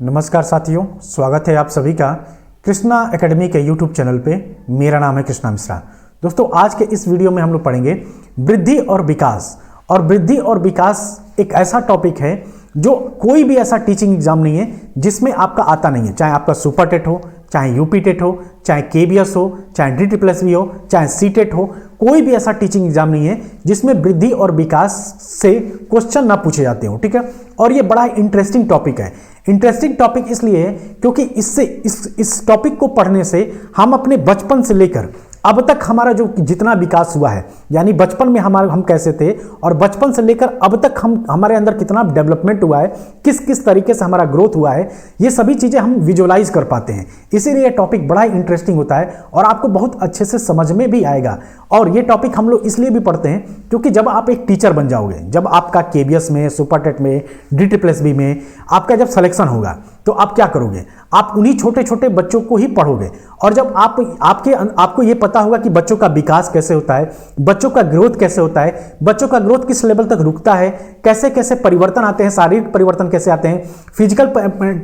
नमस्कार साथियों, स्वागत है आप सभी का कृष्णा एकेडमी के यूट्यूब चैनल पे। मेरा नाम है कृष्णा मिश्रा। दोस्तों, आज के इस वीडियो में हम लोग पढ़ेंगे वृद्धि और विकास। और वृद्धि और विकास एक ऐसा टॉपिक है जो कोई भी ऐसा टीचिंग एग्जाम नहीं है जिसमें आपका आता नहीं है। चाहे आपका सुपर टेट हो, चाहे यूपी टेट हो, चाहे केबीएस हो, चाहे DSSB हो, चाहे सी टेट हो, कोई भी ऐसा टीचिंग एग्जाम नहीं है जिसमें वृद्धि और विकास से क्वेश्चन ना पूछे जाते हो। ठीक है, और ये बड़ा इंटरेस्टिंग टॉपिक है। इंटरेस्टिंग टॉपिक इसलिए है क्योंकि इससे इस टॉपिक को पढ़ने से हम अपने बचपन से लेकर अब तक हमारा जो जितना विकास हुआ है, यानी बचपन में हम कैसे थे और बचपन से लेकर अब तक हमारे अंदर कितना डेवलपमेंट हुआ है, किस किस तरीके से हमारा ग्रोथ हुआ है, ये सभी चीज़ें हम विजुअलाइज कर पाते हैं। इसीलिए ये टॉपिक बड़ा इंटरेस्टिंग होता है और आपको बहुत अच्छे से समझ में भी आएगा। और ये टॉपिक हम लोग इसलिए भी पढ़ते हैं क्योंकि जब आप एक टीचर बन जाओगे, जब आपका केबीएस में, सुपर टेट में, DSSB में आपका जब सिलेक्शन होगा तो आप क्या करोगे? आप उन्हीं छोटे छोटे बच्चों को ही पढ़ोगे। और जब आपको ये पता होगा कि बच्चों का विकास कैसे होता है, बच्चों का ग्रोथ कैसे होता है, बच्चों का ग्रोथ किस लेवल तक रुकता है, कैसे कैसे परिवर्तन आते हैं, शारीरिक परिवर्तन कैसे आते हैं, फिजिकल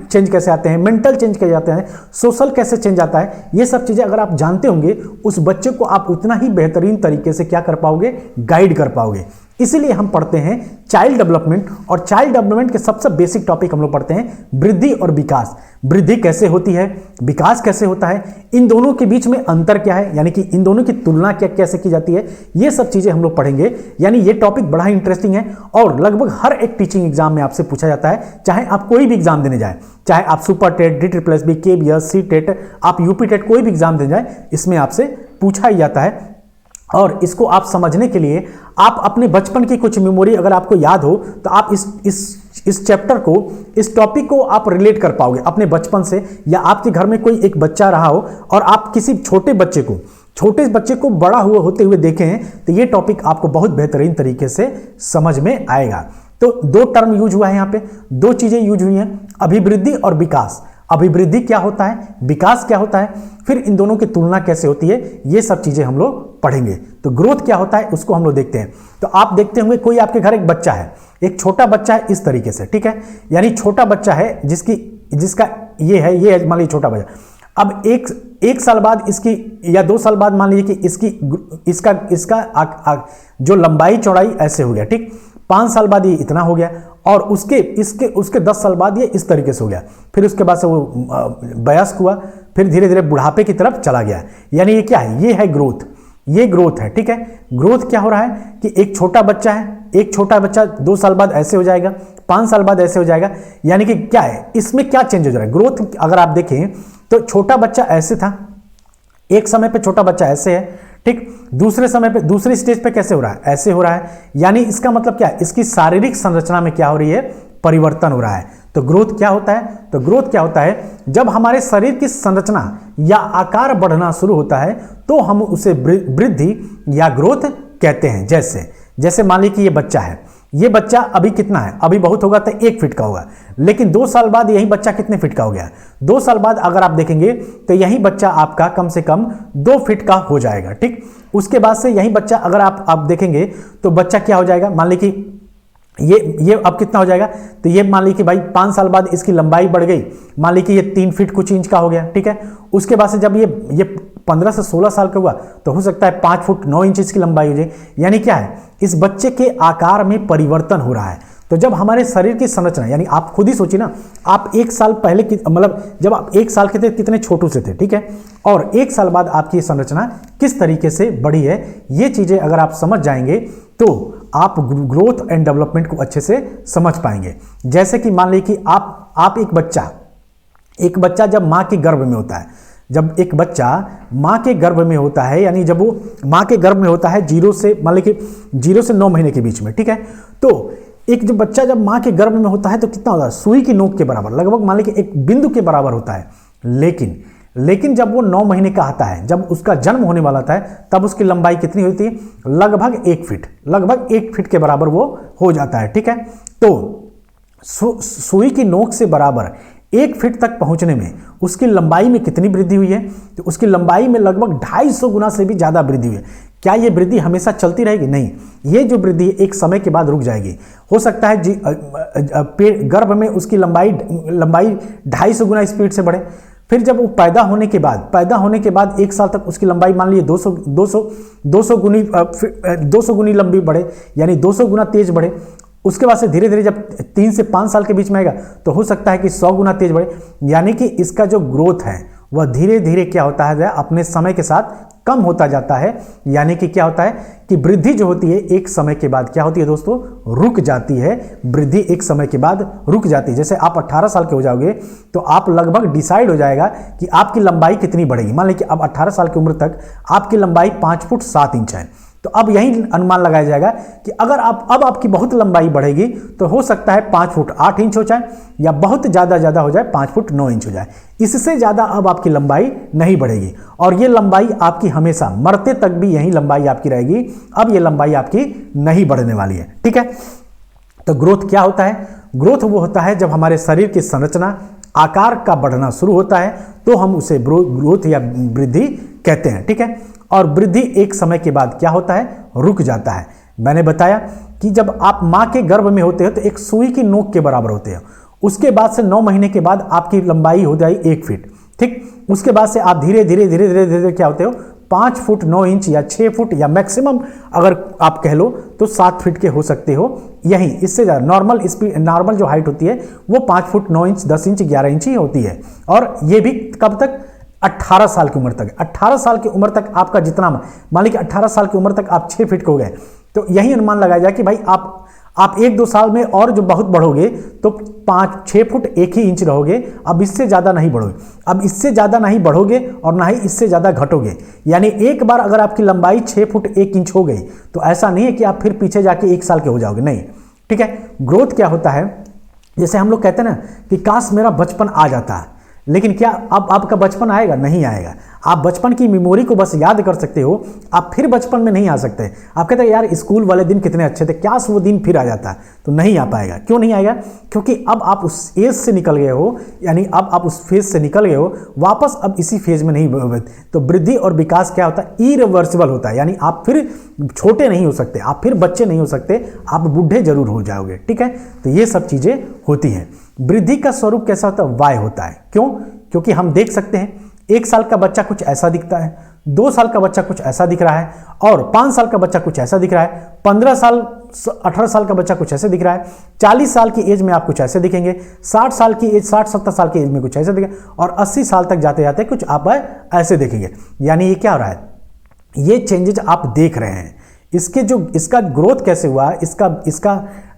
चेंज कैसे आते हैं, मेंटल चेंज कैसे आते हैं, सोशल कैसे चेंज आता है, ये सब चीज़ें अगर आप जानते होंगे, उस बच्चे को आप उतना ही बेहतरीन तरीके से क्या कर पाओगे? गाइड कर पाओगे। इसीलिए हम पढ़ते हैं चाइल्ड डेवलपमेंट। और चाइल्ड डेवलपमेंट के सबसे बेसिक टॉपिक हम लोग पढ़ते हैं वृद्धि और विकास। वृद्धि कैसे होती है, विकास कैसे होता है, इन दोनों के बीच में अंतर क्या है, यानी कि इन दोनों की तुलना क्या कैसे की जाती है, ये सब चीजें हम लोग पढ़ेंगे। यानी ये टॉपिक बड़ा इंटरेस्टिंग है और लगभग हर एक टीचिंग एग्जाम में आपसे पूछा जाता है। चाहे आप कोई भी एग्जाम देने जाए, चाहे आप super TET, DSSB, KBS, C TET, आप यूपी टेट, कोई भी एग्जाम देने जाए, इसमें आपसे पूछा ही जाता है। और इसको आप समझने के लिए आप अपने बचपन की कुछ मेमोरी अगर आपको याद हो तो आप इस चैप्टर को, इस टॉपिक को आप रिलेट कर पाओगे अपने बचपन से। या आपके घर में कोई एक बच्चा रहा हो और आप किसी छोटे बच्चे को बड़ा होते हुए देखे हैं तो ये टॉपिक आपको बहुत बेहतरीन तरीके से समझ में आएगा। तो दो टर्म यूज हुआ है यहाँ पे, दो चीजें यूज हुई हैं, अभिवृद्धि और विकास। अभिवृद्धि क्या होता है, विकास क्या होता है, फिर इन दोनों की तुलना कैसे होती है, ये सब चीजें हम लोग पढ़ेंगे। तो ग्रोथ क्या होता है उसको हम लोग देखते हैं। तो आप देखते होंगे कोई आपके घर एक बच्चा है, एक छोटा बच्चा है इस तरीके से, ठीक है, यानी छोटा बच्चा है जिसका ये है मान लीजिए छोटा बच्चा। अब एक साल बाद इसकी या 2 साल बाद मान लीजिए कि इसका जो लंबाई चौड़ाई ऐसे हो गया, ठीक। 5 साल बाद ये इतना हो गया और उसके 10 साल बाद ये इस तरीके से हो गया। फिर उसके बाद से वो वयस्क हुआ, फिर धीरे धीरे बुढ़ापे की तरफ चला गया। यानी ये क्या है? ये है ग्रोथ, ये ग्रोथ है, ठीक है। ग्रोथ क्या हो रहा है कि एक छोटा बच्चा 2 साल बाद ऐसे हो जाएगा, 5 साल बाद ऐसे हो जाएगा। यानी कि क्या है, इसमें क्या चेंज हो रहा है? ग्रोथ अगर आप देखें तो छोटा बच्चा ऐसे था, एक समय पे छोटा बच्चा ऐसे है, ठीक। दूसरे समय पे, दूसरी स्टेज पे कैसे हो रहा है? ऐसे हो रहा है। यानी इसका मतलब क्या है? इसकी शारीरिक संरचना में क्या हो रही है? परिवर्तन हो रहा है। तो ग्रोथ क्या होता है? तो ग्रोथ क्या होता है? जब हमारे शरीर की संरचना या आकार बढ़ना शुरू होता है तो हम उसे वृद्धि या ग्रोथ कहते हैं। जैसे मान लीजिए कि ये बच्चा है, ये बच्चा अभी कितना है? अभी बहुत होगा तो 1 फीट का होगा, लेकिन 2 साल बाद यही बच्चा कितने फीट का हो गया? 2 साल बाद अगर आप देखेंगे तो यही बच्चा आपका कम से कम 2 फीट का हो जाएगा, ठीक। उसके बाद से यही बच्चा अगर आप देखेंगे तो बच्चा क्या हो जाएगा? मान लीजिए कि ये अब कितना हो जाएगा? तो ये मान लीजिए कि भाई 5 साल बाद इसकी लंबाई बढ़ गई, मान लीजिए कि ये 3 फीट कुछ इंच का हो गया, ठीक है। उसके बाद से जब ये 15 से 16 साल का हुआ तो हो सकता है 5 फुट 9 इंच इसकी लंबाई हो जाए। यानी क्या है? इस बच्चे के आकार में परिवर्तन हो रहा है। तो जब हमारे शरीर की संरचना, यानी आप खुद ही सोचिए ना, आप 1 साल पहले मतलब जब आप 1 साल के थे कितने छोटू से थे, ठीक है, और 1 साल बाद आपकी संरचना किस तरीके से बढ़ी है, ये चीजें अगर आप समझ जाएंगे तो आप ग्रोथ एंड डेवलपमेंट को अच्छे से समझ पाएंगे। जैसे कि मान लीजिए कि आप एक बच्चा जब माँ के गर्भ में होता है, जब एक बच्चा माँ के गर्भ में होता है, यानी जब वो माँ के गर्भ में होता है 0 से मान लीजिए कि 0 से 9 महीने के बीच में, ठीक है, तो एक जो बच्चा जब माँ के गर्भ में होता है तो कितना होता है? सुई की नोक के बराबर, लगभग मान लीजिए कि एक बिंदु के बराबर होता है। लेकिन जब वो 9 महीने का आता है, जब उसका जन्म होने वाला था, तब उसकी लंबाई कितनी होती है? लगभग 1 फीट के बराबर वो हो जाता है, ठीक है। तो सुई की नोक से बराबर 1 फीट तक पहुंचने में उसकी लंबाई में कितनी वृद्धि हुई है? तो उसकी लंबाई में लगभग 250 गुना से भी ज्यादा वृद्धि हुई है। क्या ये वृद्धि हमेशा चलती रहेगी? नहीं, ये जो वृद्धि एक समय के बाद रुक जाएगी। हो सकता है गर्भ में उसकी लंबाई 250 गुना स्पीड से बढ़े, फिर जब वो पैदा होने के बाद 1 साल तक उसकी लंबाई मान लीजिए 200 गुनी लंबी बढ़े, यानी 200 गुना तेज बढ़े। उसके बाद से धीरे धीरे जब 3 से 5 साल के बीच में आएगा तो हो सकता है कि 100 गुना तेज बढ़े, यानी कि इसका जो ग्रोथ है वह धीरे धीरे क्या होता है, अपने समय के साथ कम होता जाता है। यानी कि क्या होता है कि वृद्धि जो होती है एक समय के बाद क्या होती है दोस्तों, रुक जाती है। वृद्धि एक समय के बाद रुक जाती है। जैसे आप 18 साल के हो जाओगे तो आप लगभग डिसाइड हो जाएगा कि आपकी लंबाई कितनी बढ़ेगी। मान लीजिए कि अब 18 साल की उम्र तक आपकी लंबाई 5 फुट 7 इंच है, तो अब यही अनुमान लगाया जाएगा कि अगर अब आपकी बहुत लंबाई बढ़ेगी तो हो सकता है 5 फुट 8 इंच हो जाए, या बहुत ज़्यादा हो जाए 5 फुट 9 इंच हो जाए। इससे ज़्यादा अब आपकी लंबाई नहीं बढ़ेगी, और ये लंबाई आपकी हमेशा मरते तक भी यही लंबाई आपकी रहेगी। अब ये लंबाई आपकी नहीं बढ़ने वाली है। ठीक है, तो ग्रोथ क्या होता है? ग्रोथ वो होता है जब हमारे शरीर की संरचना आकार का बढ़ना शुरू होता है तो हम उसे ग्रोथ या वृद्धि कहते हैं। ठीक है, और वृद्धि एक समय के बाद क्या होता है, रुक जाता है। मैंने बताया कि जब आप मां के गर्भ में होते हो तो एक सुई की नोक के बराबर होते हो। उसके बाद से 9 महीने के बाद आपकी लंबाई हो जाए 1 फीट। ठीक, उसके बाद से आप धीरे धीरे क्या होते हो, 5 फुट 9 इंच या 6 फुट या मैक्सिमम अगर आप कह लो तो 7 फीट के हो सकते हो। यही इससे ज़्यादा नॉर्मल जो हाइट होती है वो 5 फुट 9 इंच 10 इंच 11 इंच ही होती है। और ये भी कब तक, 18 साल की उम्र तक। 18 साल की उम्र तक आपका जितना, मान लीजिए कि 18 साल की उम्र तक आप 6 फीट के हो गए, तो यही अनुमान लगाया जाए कि भाई आप 1-2 साल में और जो बहुत बढ़ोगे तो 5-6 फुट 1 ही इंच रहोगे। अब इससे ज़्यादा नहीं बढ़ोगे, अब इससे ज़्यादा नहीं बढ़ोगे और ना ही इससे ज़्यादा घटोगे। यानी एक बार अगर आपकी लंबाई 6 फुट 1 इंच हो गई तो ऐसा नहीं है कि आप फिर पीछे जाके 1 साल के हो जाओगे, नहीं। ठीक है, ग्रोथ क्या होता है, जैसे हम लोग कहते हैं ना कि काश मेरा बचपन आ जाता है, लेकिन क्या अब आपका बचपन आएगा? नहीं आएगा। आप बचपन की मेमोरी को बस याद कर सकते हो, आप फिर बचपन में नहीं आ सकते। आप कहते हैं यार स्कूल वाले दिन कितने अच्छे थे, क्या वो दिन फिर आ जाता, तो नहीं आ पाएगा। क्यों नहीं आएगा? क्योंकि अब आप उस एज से निकल गए हो, यानी अब आप उस फेज से निकल गए हो, वापस अब इसी फेज में नहीं। तो वृद्धि और विकास क्या होता है, इरिवर्सिबल होता है। यानी आप फिर छोटे नहीं हो सकते, आप फिर बच्चे नहीं हो सकते, आप बूढ़े जरूर हो जाओगे। ठीक है, तो ये सब चीजें होती हैं। वृद्धि का स्वरूप कैसा होता है, वाय होता है। क्यों? क्योंकि हम देख सकते हैं 1 साल का बच्चा कुछ ऐसा दिखता है, 2 साल का बच्चा कुछ ऐसा दिख रहा है, और 5 साल का बच्चा कुछ ऐसा दिख रहा है, 15 साल 18 साल का बच्चा कुछ ऐसे दिख रहा है, 40 साल की एज में आप कुछ ऐसे दिखेंगे, 60 साल की एज 60-70 साल की एज में कुछ ऐसे दिखेंगे, और 80 साल तक जाते जाते कुछ आप ऐसे देखेंगे। यानी ये क्या हो रहा है, ये चेंजेज आप देख रहे हैं। इसका ग्रोथ कैसे हुआ, इसका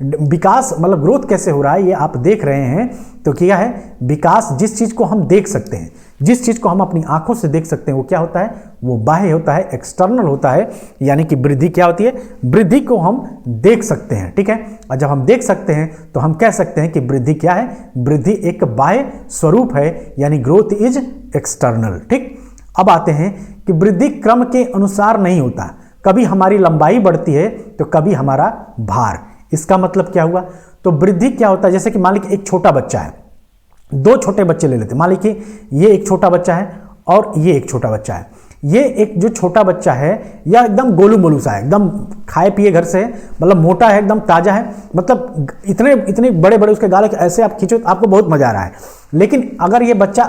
विकास मतलब ग्रोथ कैसे हो रहा है, ये आप देख रहे हैं। तो क्या है, विकास जिस चीज को हम देख सकते हैं, जिस चीज को हम अपनी आंखों से देख सकते हैं, वो क्या होता है, वो बाह्य होता है, एक्सटर्नल होता है। यानी कि वृद्धि क्या होती है, वृद्धि को हम देख सकते हैं। ठीक है, और जब हम देख सकते हैं तो हम कह सकते हैं कि वृद्धि क्या है, वृद्धि एक बाह्य स्वरूप है, यानी ग्रोथ इज एक्सटर्नल। ठीक, अब आते हैं कि वृद्धि क्रम के अनुसार नहीं होता, कभी हमारी लंबाई बढ़ती है तो कभी हमारा भार। इसका मतलब क्या हुआ, तो वृद्धि क्या होता है, जैसे कि मान लीजिए एक छोटा बच्चा है, 2 छोटे बच्चे ले लेते, मान लीजिए ये एक छोटा बच्चा है और ये एक छोटा बच्चा है। ये एक जो छोटा बच्चा है या एकदम गोलू मोलू सा है, एकदम खाए पिए घर से, मतलब मोटा है, एकदम ताजा है, मतलब इतने बड़े बड़े उसके गाल ऐसे आप खींचो तो आपको बहुत मजा आ रहा है। लेकिन अगर ये बच्चा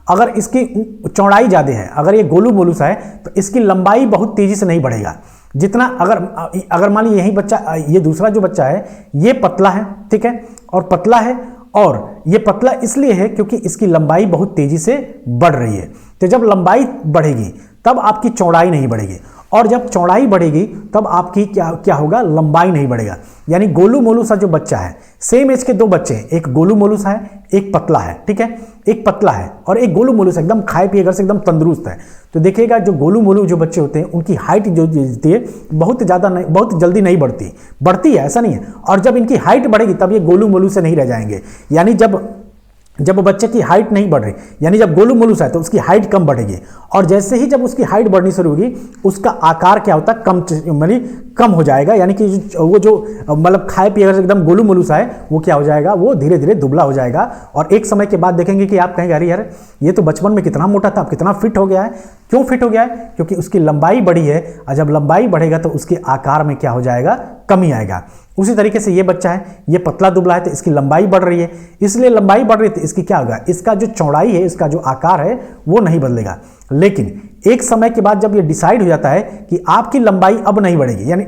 अगर इसकी चौड़ाई ज़्यादा है, अगर ये गोलू मोलू सा है, तो इसकी लंबाई बहुत तेजी से नहीं बढ़ेगा। जितना अगर मान लीजिए यही बच्चा, ये दूसरा जो बच्चा है ये पतला है, ठीक है, और पतला है, और ये पतला इसलिए है क्योंकि इसकी लंबाई बहुत तेजी से बढ़ रही है। तो जब लंबाई बढ़ेगी तब आपकी चौड़ाई नहीं बढ़ेगी, और जब चौड़ाई बढ़ेगी तब आपकी क्या होगा, लंबाई नहीं बढ़ेगा। यानी गोलू मोलू सा जो बच्चा है, सेम एज के 2 बच्चे हैं, एक गोलू मोलू सा है, एक पतला है। ठीक है, एक पतला है और एक गोलू मोलू सा एकदम खाए पिए घर से एकदम तंदुरुस्त है। तो देखिएगा जो गोलू मोलू जो बच्चे होते हैं उनकी हाइट जो होती है बहुत ज़्यादा नहीं, बहुत जल्दी नहीं बढ़ती है, ऐसा नहीं है। और जब इनकी हाइट बढ़ेगी तब ये गोलू मोलू से नहीं रह जाएंगे। यानी जब जब बच्चे की हाइट नहीं बढ़ रही, यानी जब गोलू मोलूस है तो उसकी हाइट कम बढ़ेगी, और जैसे ही जब उसकी हाइट बढ़नी शुरू होगी उसका आकार क्या होता है, कम हो जाएगा, यानी कि वो जो मतलब खाए पिए अगर एकदम गोलू मोलूस है वो क्या हो जाएगा, वो धीरे धीरे दुबला हो जाएगा। और एक समय के बाद देखेंगे कि आप कहेंगे अरे यार ये तो बचपन में कितना मोटा था, अब कितना फिट हो गया है। क्यों फिट हो गया है? क्योंकि उसकी लंबाई बढ़ी है, और जब लंबाई बढ़ेगा तो उसके आकार में क्या हो जाएगा, कमी आएगा। उसी तरीके से ये बच्चा है, ये पतला दुबला है तो इसकी लंबाई बढ़ रही है, इसलिए लंबाई बढ़ रही है तो इसकी क्या होगा, इसका जो चौड़ाई है, इसका जो आकार है वो नहीं बदलेगा। लेकिन एक समय के बाद जब ये डिसाइड हो जाता है कि आपकी लंबाई अब नहीं बढ़ेगी, यानी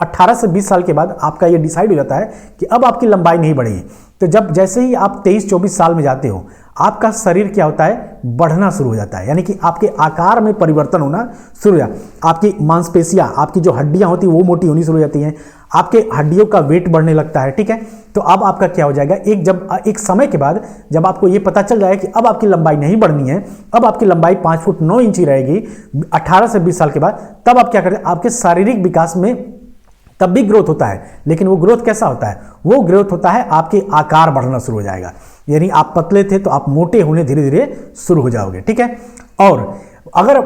18 से 20 साल के बाद आपका ये डिसाइड हो जाता है कि अब आपकी लंबाई नहीं बढ़ेगी, तो जब जैसे ही आप 23-24 साल में जाते हो आपका शरीर क्या होता है, बढ़ना शुरू हो जाता है, यानी कि आपके आकार में परिवर्तन होना शुरू हो जाता है। आपकी मांसपेशियां, आपकी जो हड्डियां होती हैं वो मोटी होनी शुरू हो जाती हैं, आपके हड्डियों का वेट बढ़ने लगता है, ठीक है। तो अब आपका क्या हो जाएगा, एक समय के बाद जब आपको ये पता चल जाएगा कि अब आपकी लंबाई नहीं बढ़नी है, अब आपकी लंबाई 5 फुट 9 इंच ही रहेगी 18 से 20 साल के बाद, तब आप क्या करते हैं, आपके शारीरिक विकास में तब भी ग्रोथ होता है, लेकिन वो ग्रोथ कैसा होता है, वो ग्रोथ होता है आपके आकार बढ़ना शुरू हो जाएगा, यानी आप पतले थे तो आप मोटे होने धीरे धीरे शुरू हो जाओगे, ठीक है। और अगर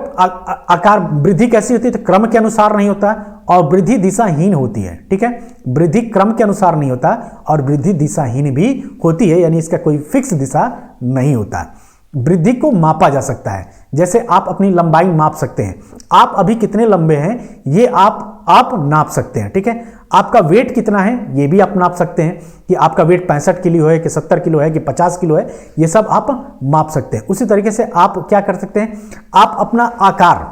आकार वृद्धि कैसी होती है, तो क्रम के अनुसार नहीं होता और वृद्धि दिशाहीन होती है, ठीक है। वृद्धि क्रम के अनुसार नहीं होता और वृद्धि दिशाहीन भी होती है, यानी इसका कोई फिक्स दिशा नहीं होता। वृद्धि को मापा जा सकता है, जैसे आप अपनी लंबाई माप सकते हैं, आप अभी कितने लंबे हैं ये आप नाप सकते हैं, ठीक है। आपका वेट कितना है ये भी आप नाप सकते हैं, कि आपका वेट 65 किलो है कि 70 किलो है कि 50 किलो है, ये सब आप माप सकते हैं। उसी तरीके से आप क्या कर सकते हैं, आप अपना आकार,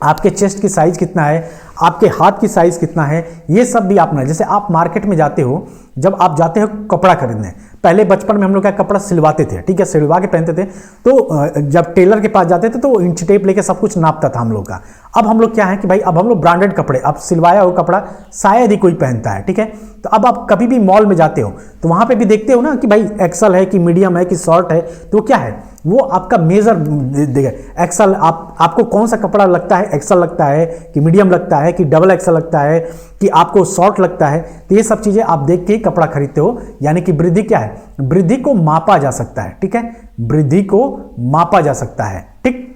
आपके चेस्ट की साइज कितना है, आपके हाथ की साइज कितना है, ये सब भी आपने, जैसे आप मार्केट में जाते हो, जब आप जाते हो कपड़ा खरीदने, पहले बचपन में हम लोग क्या कपड़ा सिलवाते थे, ठीक है, सिलवा के पहनते थे, तो जब टेलर के पास जाते थे तो वो इंच टेप लेके सब कुछ नापता था हम लोग का। अब हम लोग क्या है कि भाई अब हम लोग ब्रांडेड कपड़े, अब सिलवाया हुआ कपड़ा शायद ही कोई पहनता है, ठीक है। तो अब आप कभी भी मॉल में जाते हो तो वहां पे भी देखते हो ना कि भाई एक्सल है कि मीडियम है कि शॉर्ट है, तो क्या है वो आपका मेजर देगा। एक्सल आपको कौन सा कपड़ा लगता है, एक्सल लगता है कि मीडियम लगता है कि डबल एक्सल लगता है कि आपको शॉर्ट लगता है, तो ये सब चीजें आप देख के कपड़ा खरीदते हो। यानी कि वृद्धि क्या है, वृद्धि को मापा जा सकता है, ठीक है, वृद्धि को मापा जा सकता है, ठीक।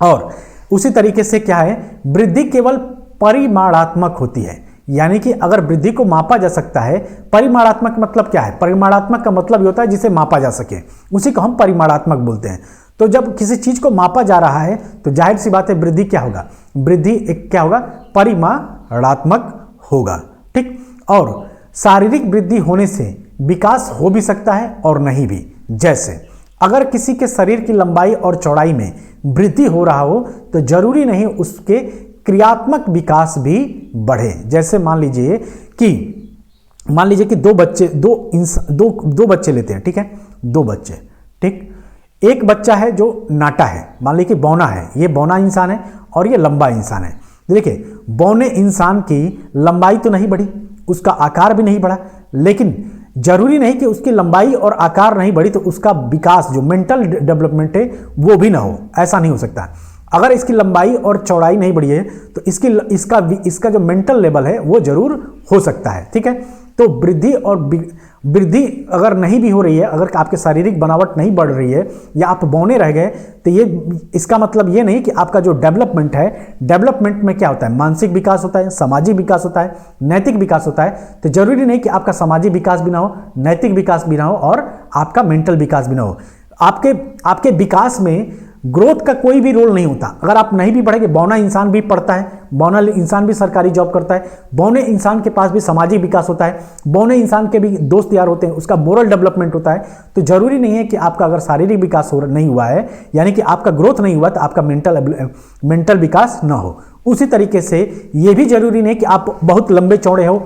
और उसी तरीके से क्या है, वृद्धि केवल परिमाणात्मक होती है, यानी कि अगर वृद्धि को मापा जा सकता है, परिमाणात्मक मतलब क्या है, परिमाणात्मक का मतलब होता है जिसे मापा जा सके, उसी को हम परिमाणात्मक बोलते हैं। तो जब किसी चीज को मापा जा रहा है तो जाहिर सी बात है वृद्धि क्या होगा, वृद्धि एक क्या होगा, परिमाणात्मक होगा, ठीक। और शारीरिक वृद्धि होने से विकास हो भी सकता है और नहीं भी। जैसे अगर किसी के शरीर की लंबाई और चौड़ाई में वृद्धि हो रहा हो तो जरूरी नहीं उसके क्रियात्मक विकास भी बढ़े। जैसे मान लीजिए कि दो बच्चे लेते हैं, ठीक है, दो बच्चे, ठीक। एक बच्चा है जो नाटा है, मान लीजिए कि बौना है, ये बौना इंसान है और ये लंबा इंसान है। देखिए बौने इंसान की लंबाई तो नहीं बढ़ी, उसका आकार भी नहीं बढ़ा, लेकिन जरूरी नहीं कि उसकी लंबाई और आकार नहीं बढ़ी तो उसका विकास जो मेंटल डेवलपमेंट है वो भी ना हो, ऐसा नहीं हो सकता। अगर इसकी लंबाई और चौड़ाई नहीं बढ़ी है तो इसका जो मेंटल लेवल है वो जरूर हो सकता है, ठीक है। तो वृद्धि अगर नहीं भी हो रही है, अगर आपके शारीरिक बनावट नहीं बढ़ रही है या आप बौने रह गए, तो ये इसका मतलब ये नहीं कि आपका जो डेवलपमेंट है, डेवलपमेंट में क्या होता है, मानसिक विकास होता है, सामाजिक विकास होता है, नैतिक विकास होता है। तो जरूरी नहीं कि आपका सामाजिक विकास भी ना हो, नैतिक विकास भी ना हो और आपका मेंटल विकास भी ना हो। आपके विकास में ग्रोथ का कोई भी रोल नहीं होता। अगर आप नहीं भी बढ़ेंगे, बौना इंसान भी पढ़ता है, बौना इंसान भी सरकारी जॉब करता है, बौने इंसान के पास भी सामाजिक विकास होता है, बौने इंसान के भी दोस्त यार होते हैं, उसका मोरल डेवलपमेंट होता है। तो जरूरी नहीं है कि आपका अगर शारीरिक विकास नहीं हुआ है, यानी कि आपका ग्रोथ नहीं हुआ, तो आपका मेंटल विकास ना हो। उसी तरीके से ये भी जरूरी नहीं कि आप बहुत लंबे चौड़े हो,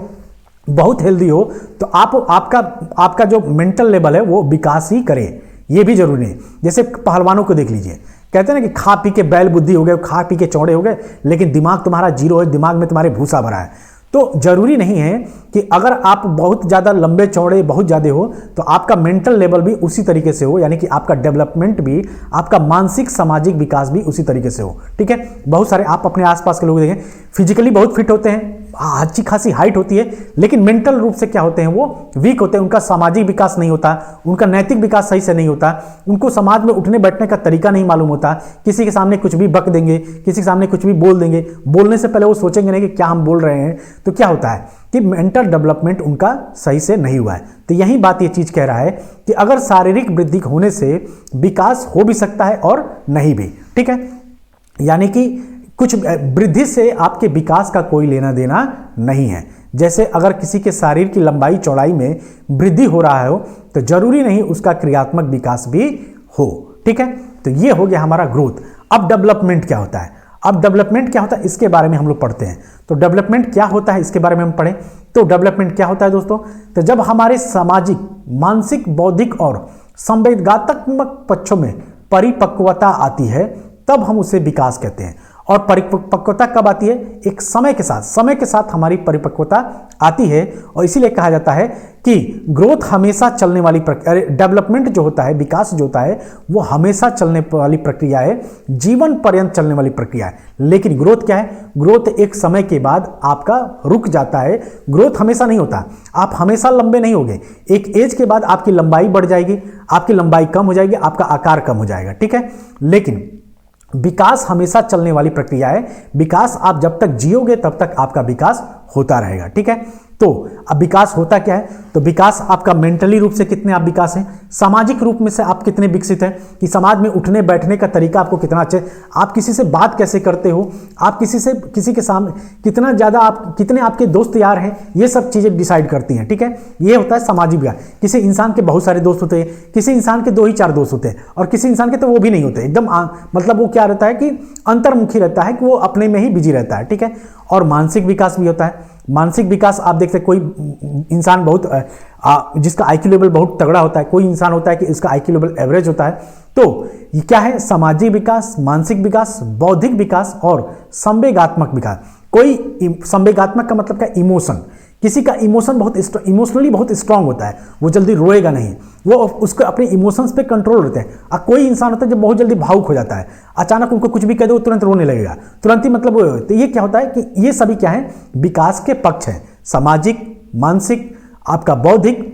बहुत हेल्दी हो, तो आपका जो मेंटल लेवल है वो विकास ही करे, ये भी जरूरी है। जैसे पहलवानों को देख लीजिए, कहते हैं ना कि खा पी के बैल बुद्धि हो गए, खा पी के चौड़े हो गए, लेकिन दिमाग तुम्हारा जीरो है, दिमाग में तुम्हारे भूसा भरा है। तो जरूरी नहीं है कि अगर आप बहुत ज़्यादा लंबे चौड़े बहुत ज़्यादा हो तो आपका मेंटल लेवल भी उसी तरीके से हो, यानी कि आपका डेवलपमेंट भी, आपका मानसिक सामाजिक विकास भी उसी तरीके से हो, ठीक है। बहुत सारे आप अपने आसपास के लोग देखें, फिजिकली बहुत फिट होते हैं, अच्छी खासी हाइट होती है, लेकिन मेंटल रूप से क्या होते हैं, वो वीक होते हैं। उनका सामाजिक विकास नहीं होता, उनका नैतिक विकास सही से नहीं होता, उनको समाज में उठने बैठने का तरीका नहीं मालूम होता। किसी के सामने कुछ भी बक देंगे, किसी के सामने कुछ भी बोल देंगे, बोलने से पहले वो सोचेंगे नहीं कि क्या हम बोल रहे हैं। तो क्या होता है कि मेंटल डेवलपमेंट उनका सही से नहीं हुआ है। तो यही बात ये चीज कह रहा है कि अगर शारीरिक वृद्धि होने से विकास हो भी सकता है और नहीं भी, ठीक है। यानी कि कुछ वृद्धि से आपके विकास का कोई लेना देना नहीं है। जैसे अगर किसी के शरीर की लंबाई चौड़ाई में वृद्धि हो रहा हो तो जरूरी नहीं उसका क्रियात्मक विकास भी हो, ठीक है। तो ये हो गया हमारा ग्रोथ। अब डेवलपमेंट क्या होता है, अब डेवलपमेंट क्या होता है इसके बारे में हम लोग पढ़ते हैं। तो डेवलपमेंट क्या होता है इसके बारे में हम पढ़ें। तो डेवलपमेंट क्या होता है दोस्तों, तो जब हमारे सामाजिक, मानसिक, बौद्धिक और संवेदनात्मक पक्षों में परिपक्वता आती है तब हम उसे विकास कहते हैं। और परिपक्वता कब आती है, एक समय के साथ, समय के साथ हमारी परिपक्वता आती है। और इसीलिए कहा जाता है कि ग्रोथ हमेशा चलने वाली प्रक्रिया, डेवलपमेंट जो होता है, विकास जो होता है वो हमेशा चलने वाली प्रक्रिया है, जीवन पर्यंत चलने वाली प्रक्रिया है। लेकिन ग्रोथ क्या है, ग्रोथ एक समय के बाद आपका रुक जाता है। ग्रोथ हमेशा नहीं होता, आप हमेशा लंबे नहीं होगे। एक एज के बाद आपकी लंबाई बढ़ जाएगी, आपकी लंबाई कम हो जाएगी, आपका आकार कम हो जाएगा, ठीक है। लेकिन विकास हमेशा चलने वाली प्रक्रिया है। विकास आप जब तक जियोगे तब तक आपका विकास होता रहेगा, ठीक है। तो अब विकास होता क्या है, तो विकास आपका मेंटली रूप से कितने आप विकास हैं, सामाजिक रूप में से आप कितने विकसित हैं कि समाज में उठने बैठने का तरीका आपको कितना अच्छा है, आप किसी से बात कैसे करते हो, आप किसी के सामने कितना ज़्यादा, आप कितने आपके दोस्त यार हैं, ये सब चीज़ें डिसाइड करती हैं, ठीक है। ये होता है सामाजिक विकास। किसी इंसान के बहुत सारे दोस्त होते हैं, किसी इंसान के 2 ही 4 दोस्त होते हैं, और किसी इंसान के तो वो भी नहीं होते, एकदम मतलब वो क्या रहता है कि अंतर्मुखी रहता है, कि वो अपने में ही बिजी रहता है, ठीक है। और मानसिक विकास भी होता है। मानसिक विकास आप देखते हैं, कोई इंसान बहुत जिसका आईक्यू लेवल बहुत तगड़ा होता है, कोई इंसान होता है कि इसका आईक्यू लेवल एवरेज होता है। तो ये क्या है, सामाजिक विकास, मानसिक विकास, बौद्धिक विकास और संवेगात्मक विकास। कोई संवेगात्मक का मतलब क्या, इमोशन, किसी का इमोशन बहुत इमोशनली बहुत स्ट्रांग होता है, वो जल्दी रोएगा नहीं, वो उसको अपने इमोशंस पे कंट्रोल रहते हैं। और कोई इंसान होता है जो बहुत जल्दी भावुक हो जाता है, अचानक उनको कुछ भी कह दो तुरंत रोने लगेगा, तुरंत ही मतलब वो। तो ये क्या होता है कि ये सभी क्या है, विकास के पक्ष हैं। सामाजिक, मानसिक, आपका बौद्धिक,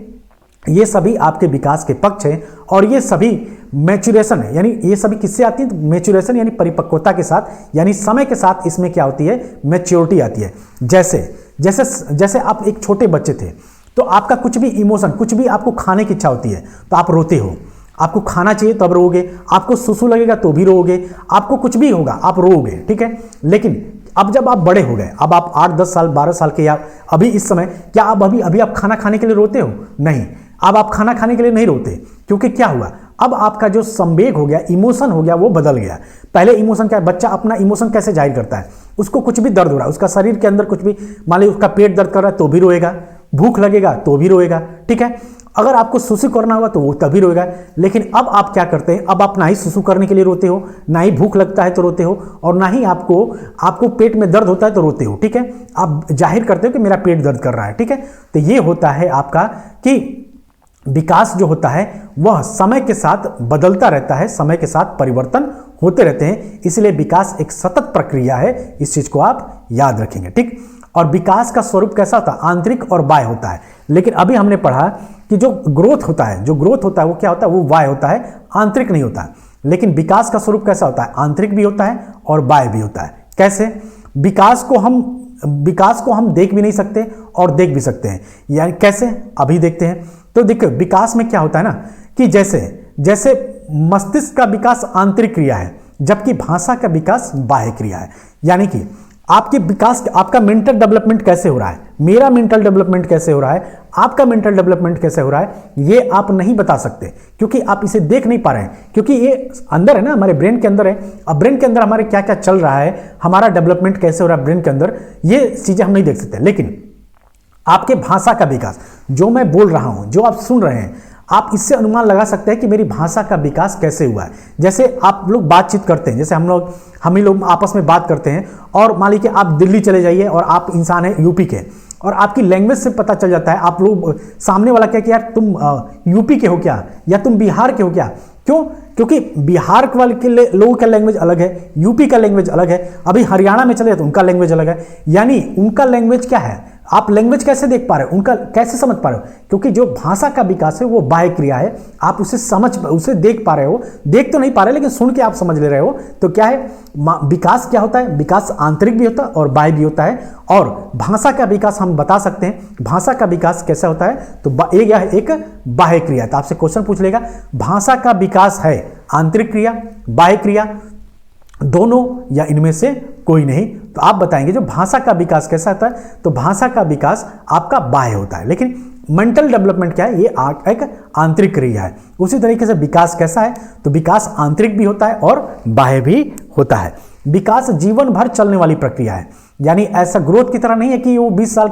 ये सभी आपके विकास के पक्ष हैं। और ये सभी मैच्योरेशन है, यानी ये सभी किससे आती है, मैच्योरेशन यानी परिपक्वता के साथ, यानी समय के साथ इसमें क्या होती है, मैच्योरिटी आती है। जैसे आप एक छोटे बच्चे थे तो आपका कुछ भी इमोशन, कुछ भी आपको खाने की इच्छा होती है तो आप रोते हो, आपको खाना चाहिए तब रोओगे, आपको सुसु लगेगा तो भी रोओगे, आपको कुछ भी होगा आप रोओगे, ठीक है। लेकिन अब जब आप बड़े हो गए, अब आप 8, 10 साल, 12 साल के, या अभी इस समय, क्या आप अभी आप खाना खाने के लिए रोते हो, नहीं, अब आप खाना खाने के लिए नहीं रोते, क्योंकि क्या हुआ, अब आपका जो संवेग हो गया, इमोशन हो गया, वो बदल गया। पहले इमोशन क्या है, बच्चा अपना इमोशन कैसे जाहिर करता है, उसको कुछ भी दर्द हो रहा है, उसका शरीर के अंदर कुछ भी, मान लीजिए उसका पेट दर्द कर रहा है तो भी रोएगा, भूख लगेगा तो भी रोएगा, ठीक है। अगर आपको सुसु करना होगा तो वो तभी रोएगा। लेकिन अब आप क्या करते हैं, अब आप ना ही सुसु करने के लिए रोते हो, ना ही भूख लगता है तो रोते हो, और ना ही आपको पेट में दर्द होता है तो रोते हो, ठीक है। आप जाहिर करते हो कि मेरा पेट दर्द कर रहा है, ठीक है। तो ये होता है आपका कि विकास जो होता है वह समय के साथ बदलता रहता है, समय के साथ परिवर्तन होते रहते हैं, इसलिए विकास एक सतत प्रक्रिया है। इस चीज को आप याद रखेंगे, ठीक। और विकास का स्वरूप कैसा होता है, आंतरिक और बाह्य होता है। लेकिन अभी हमने पढ़ा कि जो ग्रोथ होता है वो क्या होता है, वो बाह्य होता है, आंतरिक नहीं होता है। लेकिन विकास का स्वरूप कैसा होता है, आंतरिक भी होता है और बाह्य भी होता है। कैसे, विकास को हम देख भी नहीं सकते और देख भी सकते हैं, यानी कैसे, अभी देखते हैं। तो देखो विकास में क्या होता है ना, कि जैसे मस्तिष्क का विकास आंतरिक क्रिया है, जबकि भाषा का विकास बाह्य क्रिया है। यानी कि आपके विकास, आपका मेंटल डेवलपमेंट कैसे हो रहा है, मेरा मेंटल डेवलपमेंट कैसे हो रहा है, आपका मेंटल डेवलपमेंट कैसे हो रहा है, ये आप नहीं बता सकते, क्योंकि आप इसे देख नहीं पा रहे हैं, क्योंकि ये अंदर है ना, हमारे ब्रेन के अंदर है। अब ब्रेन के अंदर हमारे क्या क्या चल रहा है, हमारा डेवलपमेंट कैसे हो रहा है ब्रेन के अंदर, ये चीजें हम नहीं देख सकते। लेकिन आपके भाषा का विकास, जो मैं बोल रहा हूं, जो आप सुन रहे हैं, आप इससे अनुमान लगा सकते हैं कि मेरी भाषा का विकास कैसे हुआ है। जैसे आप लोग बातचीत करते हैं, जैसे हम ही लोग आपस में बात करते हैं, और मान लीजिए आप दिल्ली चले जाइए और आप इंसान हैं यूपी के, और आपकी लैंग्वेज से पता चल जाता है, आप लोग सामने वाला क्या कि यार तुम यूपी के हो क्या, या तुम बिहार के हो क्या, क्यों? क्योंकि बिहार वाले के लोगों का लैंग्वेज अलग है, यूपी का लैंग्वेज अलग है, अभी हरियाणा में चले तो उनका लैंग्वेज अलग है। यानी उनका लैंग्वेज क्या है, आप लैंग्वेज कैसे देख पा रहे हो, उनका कैसे समझ पा रहे हो? क्योंकि जो भाषा का विकास है वो बाह्य क्रिया है, आप उसे देख पा रहे हो, देख तो नहीं पा रहे लेकिन सुन के आप समझ ले रहे हो। तो क्या है, विकास क्या होता है? विकास आंतरिक भी होता है और बाह्य भी होता है। और भाषा का विकास हम बता सकते हैं, भाषा का विकास कैसा होता है? तो एक बाह्य क्रिया। तो आपसे क्वेश्चन पूछ लेगा, भाषा का विकास है आंतरिक क्रिया, बाह्य क्रिया, दोनों या इनमें से कोई नहीं? तो आप बताएंगे जो भाषा का विकास कैसा होता है? तो भाषा का विकास आपका बाह्य होता है। लेकिन मेंटल डेवलपमेंट क्या है? ये एक आंतरिक क्रिया है। उसी तरीके से विकास कैसा है? तो विकास आंतरिक भी होता है और बाह्य भी होता है। विकास जीवन भर चलने वाली प्रक्रिया है, यानी ऐसा ग्रोथ की तरह नहीं है कि वो 20 साल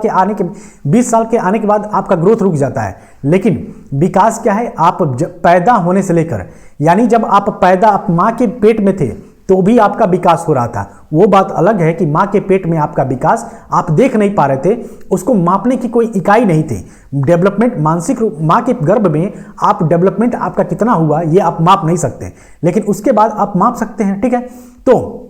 के आने के बाद आपका ग्रोथ रुक जाता है। लेकिन विकास क्या है? आप पैदा होने से लेकर, यानी जब आप माँ के पेट में थे तो भी आपका विकास हो रहा था। वो बात अलग है कि माँ के पेट में आपका विकास आप देख नहीं पा रहे थे, उसको मापने की कोई इकाई नहीं थी। डेवलपमेंट मानसिक रूप, माँ के गर्भ में आप डेवलपमेंट आपका कितना हुआ ये आप माप नहीं सकते, लेकिन उसके बाद आप माप सकते हैं। ठीक है, तो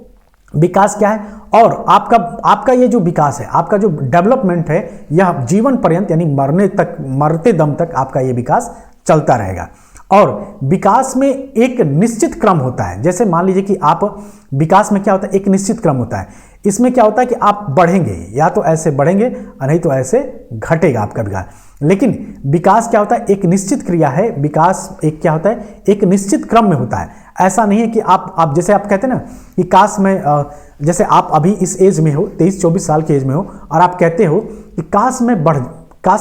विकास क्या है? और आपका ये जो विकास है, आपका जो डेवलपमेंट है, यह जीवन पर्यंत यानी मरते दम तक आपका ये विकास चलता रहेगा। और विकास में एक निश्चित क्रम होता है। जैसे मान लीजिए कि आप विकास में क्या होता है? एक निश्चित क्रम होता है। इसमें क्या होता है कि आप बढ़ेंगे, या तो ऐसे बढ़ेंगे और नहीं तो ऐसे घटेगा आपका विकास। लेकिन विकास क्या होता है? एक निश्चित क्रिया है। विकास एक क्या होता है? एक निश्चित क्रम में होता है। ऐसा नहीं है कि आप जैसे आप कहते हैं ना कि काश में, जैसे आप अभी इस एज में हो, 23-24 साल के एज में हो, और आप कहते हो कि काश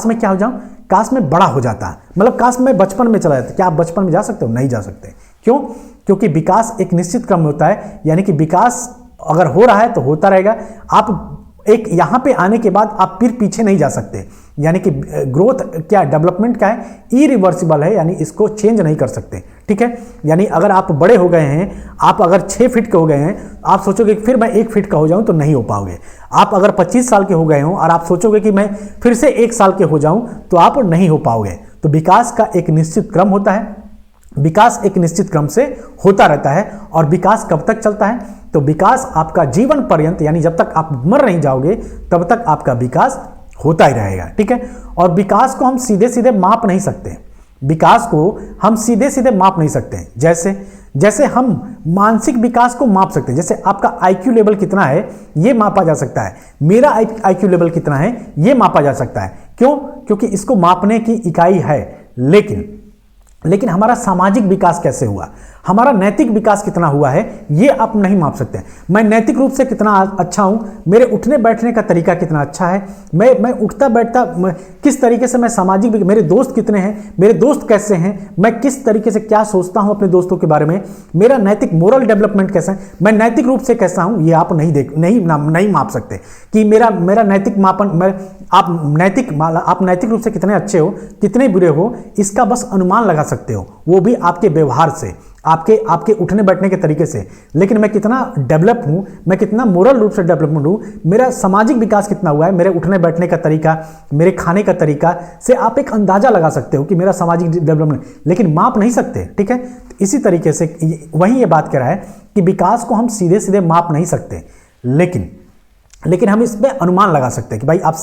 में क्या हो जाऊं, काश में बड़ा हो जाता, मतलब काश में बचपन में चला जाता। क्या आप बचपन में जा सकते हो? नहीं जा सकते। क्यों? क्योंकि विकास एक निश्चित क्रम में होता है, यानी कि विकास अगर हो रहा है तो होता रहेगा। आप एक यहां पे आने के बाद आप फिर पीछे नहीं जा सकते, यानी कि ग्रोथ क्या, डेवलपमेंट क्या है? इरिवर्सिबल है, यानी इसको चेंज नहीं कर सकते। ठीक है, यानी अगर आप बड़े हो गए हैं, आप अगर 6 फीट के हो गए हैं, आप सोचोगे कि फिर मैं 1 फीट का हो जाऊं, तो नहीं हो पाओगे। आप अगर 25 साल के हो गए हो और आप सोचोगे कि मैं फिर से 1 साल के हो जाऊं, तो आप नहीं हो पाओगे। तो विकास का एक निश्चित क्रम होता है, विकास एक निश्चित क्रम से होता रहता है। और विकास कब तक चलता है? तो विकास आपका जीवन पर्यंत, यानी जब तक आप मर नहीं जाओगे तब तक आपका विकास होता ही रहेगा। ठीक है, और विकास को हम सीधे सीधे माप नहीं सकते, विकास को हम सीधे सीधे माप नहीं सकते। जैसे हम मानसिक विकास को माप सकते हैं, जैसे आपका IQ लेवल कितना है ये मापा जा सकता है, मेरा IQ लेवल कितना है ये मापा जा सकता है। क्यों? क्योंकि इसको मापने की इकाई है। लेकिन हमारा सामाजिक विकास कैसे हुआ, हमारा नैतिक विकास कितना हुआ है, ये आप नहीं माप सकते। मैं नैतिक रूप से कितना अच्छा हूं, मेरे उठने बैठने का तरीका कितना अच्छा है, मैं उठता बैठता किस तरीके से, मैं सामाजिक, मेरे दोस्त कितने हैं, मेरे दोस्त कैसे हैं, मैं किस तरीके से क्या सोचता हूं अपने दोस्तों के बारे में, मेरा नैतिक मोरल डेवलपमेंट कैसा है, मैं नैतिक रूप से कैसा हूं, ये आप नहीं माप सकते कि मेरा नैतिक मापन, आप नैतिक रूप से कितने अच्छे हो, कितने बुरे हो, इसका बस अनुमान लगा सकते हो, वो भी आपके व्यवहार से, आपके उठने बैठने के तरीके से। लेकिन मैं कितना डेवलप हूं, मैं कितना मोरल रूप से डेवलपमेंट हूं, मेरा सामाजिक विकास कितना हुआ है, मेरे उठने बैठने का तरीका, मेरे खाने का तरीका से आप एक अंदाजा लगा सकते हो कि मेरा सामाजिक डेवलपमेंट, लेकिन माप नहीं सकते। ठीक है, इसी तरीके से वही ये बात कह रहा है कि विकास को हम सीधे सीधे माप नहीं सकते, लेकिन हम इसमें अनुमान लगा सकते हैं कि भाई आप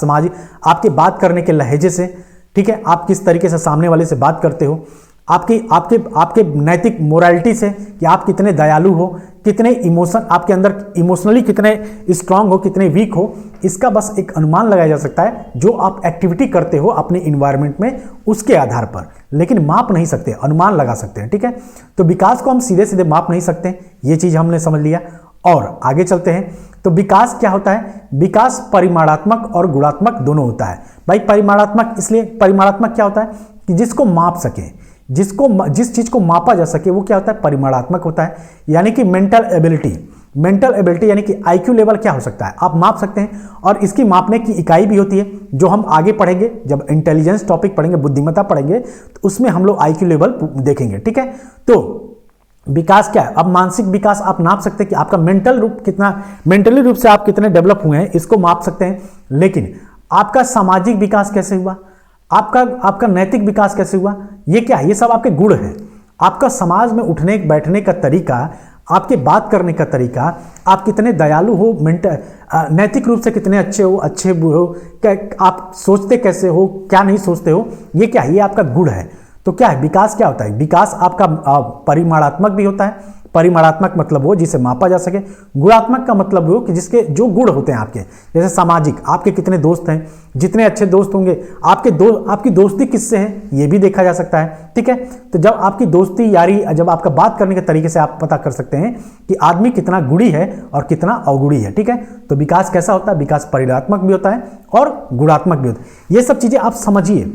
आपके बात करने के लहजे से, ठीक है, आप किस तरीके से सामने वाले से बात करते हो, आपके नैतिक मोरालिटी से कि आप कितने दयालु हो, कितने इमोशन आपके अंदर इमोशनली कितने स्ट्रांग हो, कितने वीक हो, इसका बस एक अनुमान लगाया जा सकता है जो आप एक्टिविटी करते हो अपने इन्वायरमेंट में, उसके आधार पर। लेकिन माप नहीं सकते, अनुमान लगा सकते हैं। ठीक है, तो विकास को हम सीधे सीधे माप नहीं सकते, ये चीज हमने समझ लिया। और आगे चलते हैं, तो विकास क्या होता है? विकास परिमाणात्मक और गुणात्मक दोनों होता है। भाई परिमाणात्मक, इसलिए परिमाणात्मक क्या होता है कि जिसको माप सके, जिस चीज को मापा जा सके वो क्या होता है? परिमाणात्मक होता है। यानी कि मेंटल एबिलिटी यानी कि IQ लेवल क्या हो सकता है, आप माप सकते हैं, और इसकी मापने की इकाई भी होती है जो हम आगे पढ़ेंगे, जब इंटेलिजेंस टॉपिक पढ़ेंगे, बुद्धिमत्ता पढ़ेंगे, तो उसमें हम लोग IQ लेवल देखेंगे। ठीक है, तो विकास क्या है? अब मानसिक विकास आप नाप सकते हैं कि आपका मेंटली रूप से आप कितने डेवलप हुए हैं, इसको माप सकते हैं। लेकिन आपका सामाजिक विकास कैसे हुआ, आपका नैतिक विकास कैसे हुआ, ये क्या है? ये सब आपके गुण हैं। आपका समाज में उठने बैठने का तरीका, आपके बात करने का तरीका, आप कितने दयालु हो, नैतिक रूप से कितने अच्छे हो, अच्छे बुरे हो, आप सोचते कैसे हो, क्या नहीं सोचते हो, ये क्या है, ये आपका गुण है। तो क्या है विकास, क्या होता है विकास? आपका परिमाणात्मक भी होता है। परिमाणात्मक मतलब वो जिसे मापा जा सके। गुणात्मक का मतलब वो कि जिसके जो गुण होते हैं आपके, जैसे सामाजिक, आपके कितने दोस्त हैं, जितने अच्छे दोस्त होंगे, आपकी दोस्ती किससे है ये भी देखा जा सकता है। ठीक है, तो जब आपकी दोस्ती यारी, जब आपका बात करने के तरीके से आप पता कर सकते हैं कि आदमी कितना गुणी है और कितना अवगुणी है। ठीक है, तो विकास कैसा होता है? विकास परिमाणात्मक भी होता है और गुणात्मक भी होता है। ये सब चीजें आप समझिए,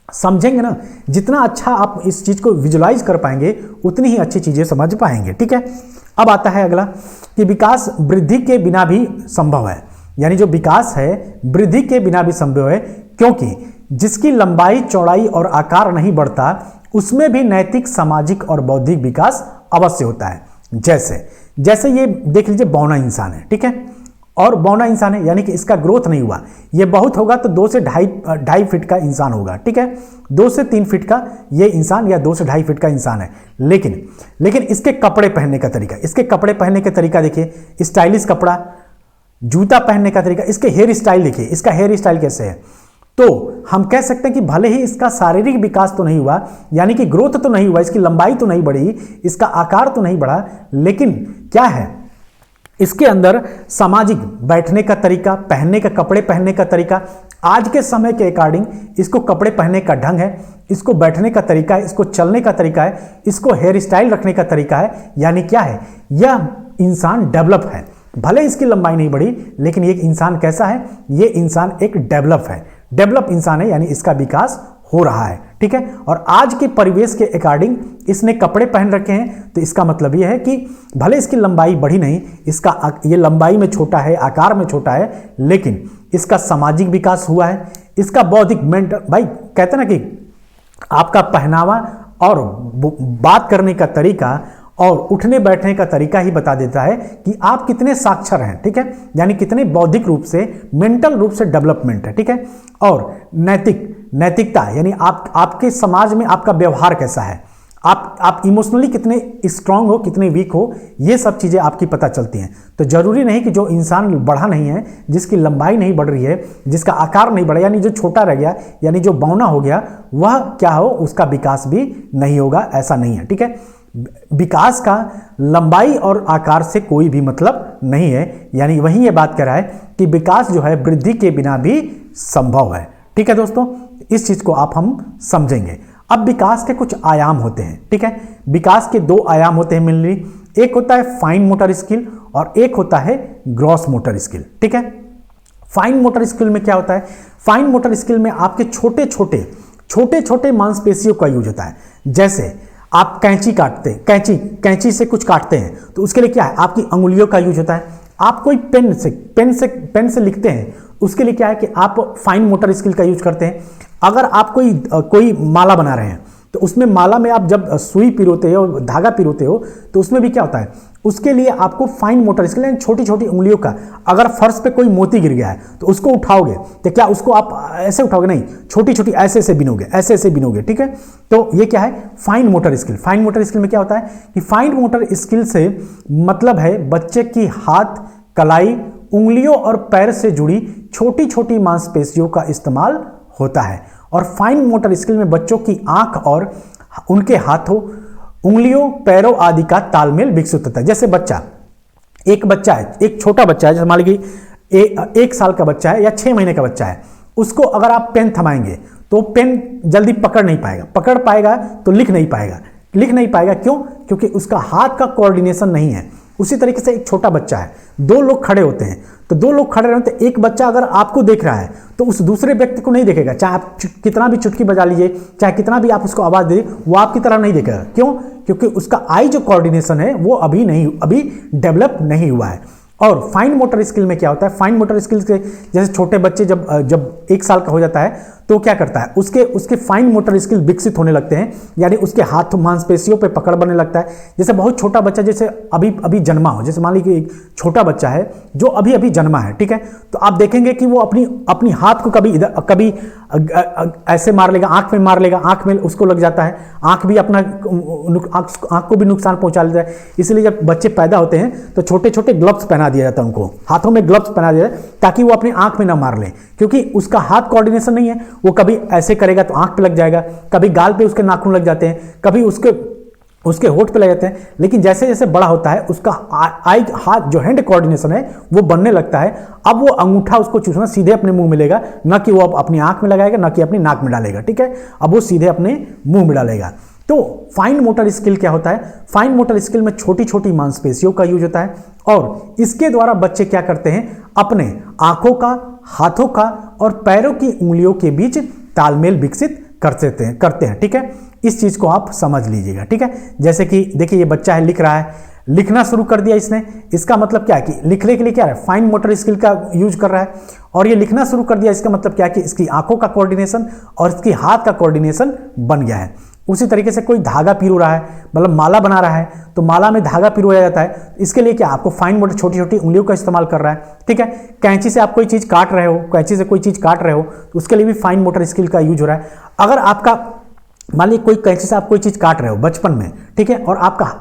समझेंगे ना, जितना अच्छा आप इस चीज को विजुलाइज कर पाएंगे उतनी ही अच्छी चीजें समझ पाएंगे। ठीक है, अब आता है अगला कि विकास वृद्धि के बिना भी संभव है। यानी जो विकास है वृद्धि के बिना भी संभव है, क्योंकि जिसकी लंबाई, चौड़ाई और आकार नहीं बढ़ता उसमें भी नैतिक, सामाजिक और बौद्धिक विकास अवश्य होता है। जैसे ये देख लीजिए, बौना इंसान है। ठीक है, और बौना इंसान है यानी कि इसका ग्रोथ नहीं हुआ। ये बहुत होगा तो 2 से ढाई फीट का इंसान होगा। ठीक है, 2 से 3 फीट का ये इंसान या 2 से ढाई फीट का इंसान है। लेकिन इसके कपड़े पहनने का तरीका, इसके कपड़े पहनने का तरीका देखिए, स्टाइलिश कपड़ा, जूता पहनने का तरीका, इसके हेयर स्टाइल देखिए, इसका हेयर स्टाइल कैसे है। तो हम कह सकते हैं कि भले ही इसका शारीरिक विकास तो नहीं हुआ, यानी कि ग्रोथ तो नहीं हुआ, इसकी लंबाई तो नहीं बढ़ी, इसका आकार तो नहीं बढ़ा, लेकिन क्या है, इसके अंदर सामाजिक बैठने का तरीका, पहनने का, कपड़े पहनने का तरीका, आज के समय के अकॉर्डिंग इसको कपड़े पहनने का ढंग है, इसको बैठने का तरीका है, इसको चलने का तरीका है, इसको हेयर स्टाइल रखने का तरीका है। यानी क्या है, यह इंसान डेवलप है। भले इसकी लंबाई नहीं बढ़ी, लेकिन ये इंसान कैसा है, ये इंसान एक डेवलप है, डेवलप इंसान है, यानी इसका विकास हो रहा है। ठीक है, और आज के परिवेश के अकॉर्डिंग इसने कपड़े पहन रखे हैं, तो इसका मतलब यह है कि भले इसकी लंबाई बढ़ी नहीं, ये लंबाई में छोटा है, आकार में छोटा है, लेकिन इसका सामाजिक विकास हुआ है, इसका बौद्धिक, मेंटल, भाई कहते ना कि आपका पहनावा और बात करने का तरीका और उठने बैठने का तरीका ही बता देता है कि आप कितने साक्षर हैं। ठीक है, यानी कितने बौद्धिक रूप से, मेंटल रूप से डेवलपमेंट है। ठीक है, और नैतिकता यानी आपके समाज में आपका व्यवहार कैसा है, आप इमोशनली कितने स्ट्रांग हो, कितने वीक हो, ये सब चीजें आपकी पता चलती हैं। तो जरूरी नहीं कि जो इंसान बढ़ा नहीं है, जिसकी लंबाई नहीं बढ़ रही है, जिसका आकार नहीं बढ़ा, यानी जो छोटा रह गया, यानी जो बौना हो गया, वह क्या हो, उसका विकास भी नहीं होगा, ऐसा नहीं है। ठीक है, विकास का लंबाई और आकार से कोई भी मतलब नहीं है। यानी वही ये बात कर रहा है कि विकास जो है वृद्धि के बिना भी संभव है। ठीक है दोस्तों, इस चीज को हम समझेंगे। अब विकास के कुछ आयाम होते हैं। ठीक है, विकास के 2 आयाम होते हैं मेनली, एक होता है फाइन मोटर स्किल और एक होता है ग्रॉस मोटर स्किल। ठीक है, फाइन मोटर स्किल में क्या होता है, फाइन मोटर स्किल में आपके छोटे छोटे मांसपेशियों का यूज होता है। जैसे आप कैंची काटते हैं, कैंची से कुछ काटते हैं, तो उसके लिए क्या है, आपकी अंगुलियों का यूज होता है। आप कोई पेन से लिखते हैं, उसके लिए क्या है कि आप फाइन मोटर स्किल का यूज करते हैं। अगर आप कोई माला बना रहे हैं, तो उसमें माला में आप जब सुई पिरोते हो, धागा पिरोते हो, तो उसमें भी क्या होता है, उसके लिए आपको फाइन मोटर स्किल, छोटी छोटी उंगलियों का, अगर फर्श पे कोई मोती गिर गया है तो उसको उठाओगे, तो क्या उसको आप ऐसे उठाओगे, नहीं, छोटी छोटी ऐसे बिनोगे। ठीक है, तो ये क्या है, fine motor skill. Fine motor skill में क्या होता है कि फाइन मोटर स्किल से मतलब है बच्चे की हाथ, कलाई, उंगलियों और पैर से जुड़ी छोटी छोटी मांसपेशियों का इस्तेमाल होता है। और फाइन मोटर स्किल में बच्चों की आंख और उनके हाथों, उंगलियों, पैरों आदि का तालमेल विकसित होता है। जैसे एक बच्चा है, एक छोटा बच्चा है, जैसे मान लीजिए 1 साल का बच्चा है या 6 महीने का बच्चा है, उसको अगर आप पेन थमाएंगे तो पेन जल्दी पकड़ पाएगा तो लिख नहीं पाएगा। क्यों? क्योंकि उसका हाथ का कोऑर्डिनेशन नहीं है। उसी तरीके से एक छोटा बच्चा है, 2 लोग खड़े होते हैं, तो 2 लोग खड़े रहते हैं, एक बच्चा अगर आपको देख रहा है तो उस दूसरे व्यक्ति को नहीं देखेगा, चाहे आप कितना भी चुटकी बजा लीजिए, चाहे कितना भी आप उसको आवाज दे, वो आपकी तरह नहीं देखेगा। क्यों? क्योंकि उसका आई जो कोऑर्डिनेशन है वो अभी डेवलप नहीं हुआ है। और फाइन मोटर स्किल में क्या होता है, फाइन मोटर स्किल के जैसे छोटे बच्चे जब 1 साल का हो जाता है तो क्या करता है, उसके उसके फाइन मोटर स्किल विकसित होने लगते हैं, यानी उसके हाथ मांसपेशियों पे पकड़ बनने लगता है। जैसे बहुत छोटा बच्चा जैसे अभी अभी जन्मा हो, जैसे मान लीजिए एक छोटा बच्चा है जो अभी अभी जन्मा है, ठीक है, तो आप देखेंगे कि वो अपनी अपनी हाथ को कभी इधर कभी ऐसे मार लेगा, आंख में मार लेगा, आंख में उसको लग जाता है, आंख भी अपना आंख को भी नुकसान पहुंचा देता है। इसलिए जब बच्चे पैदा होते हैं तो छोटे छोटे ग्लव्स पहना दिया जाता है, उनको हाथों में ग्लव्स पहना दिया जाता है ताकि वो अपनी आंख में ना मार ले, क्योंकि उसका हाथ कोऑर्डिनेशन नहीं है। वो कभी ऐसे करेगा तो आंख पे लग जाएगा, कभी गाल पे उसके नाखून लग जाते हैं, कभी उसके होठ पे लग जाते हैं। लेकिन जैसे जैसे बड़ा होता है उसका आई हाथ जो हैंड कोऑर्डिनेशन है वो बनने लगता है। अब वो अंगूठा उसको चूसना सीधे अपने मुंह में लेगा, न कि वो अपनी आंख में लगाएगा, न कि अपनी नाक में डालेगा, ठीक है, अब वो सीधे अपने मुंह में डालेगा। तो फाइन मोटर स्किल क्या होता है, फाइन मोटर स्किल में छोटी छोटी मांसपेशियों का यूज होता है और इसके द्वारा बच्चे क्या करते हैं, अपने आंखों का, हाथों का और पैरों की उंगलियों के बीच तालमेल विकसित करते हैं, ठीक है। इस चीज को आप समझ लीजिएगा, ठीक है। जैसे कि देखिए ये बच्चा है, लिख रहा है, लिखना शुरू कर दिया इसने, इसका मतलब क्या है कि लिखने के लिए क्या है, फाइन मोटर स्किल का यूज कर रहा है और ये लिखना शुरू कर दिया। इसका मतलब क्या है कि इसकी आंखों का कोऑर्डिनेशन और इसकी हाथ का कोऑर्डिनेशन बन गया है। उसी तरीके से कोई धागा पिरो रहा है, मतलब माला बना रहा है, तो माला में धागा पिरोया जाता है, इसके लिए क्या आपको फाइन मोटर छोटी छोटी उंगलियों का इस्तेमाल कर रहा है, ठीक है। कैंची से आप कोई चीज काट रहे हो, कैंची से कोई चीज काट रहे हो तो उसके लिए भी फाइन मोटर स्किल का यूज हो रहा है। अगर आपका मान लीजिए कोई कैंची से आप कोई चीज काट रहे हो बचपन में, ठीक है, और आपका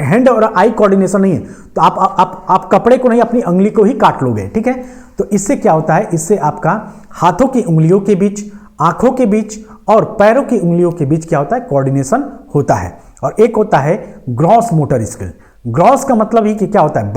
हैंड और आई कोऑर्डिनेशन नहीं है तो आप कपड़े को नहीं, अपनी उंगली को ही काट लोगे, ठीक है। तो इससे क्या होता है, इससे आपका हाथों की उंगलियों के बीच, आंखों के बीच और पैरों की उंगलियों के बीच क्या होता है, कोऑर्डिनेशन होता है। और एक होता है ग्रॉस मोटर स्किल। ग्रॉस का मतलब ही कि क्या होता है,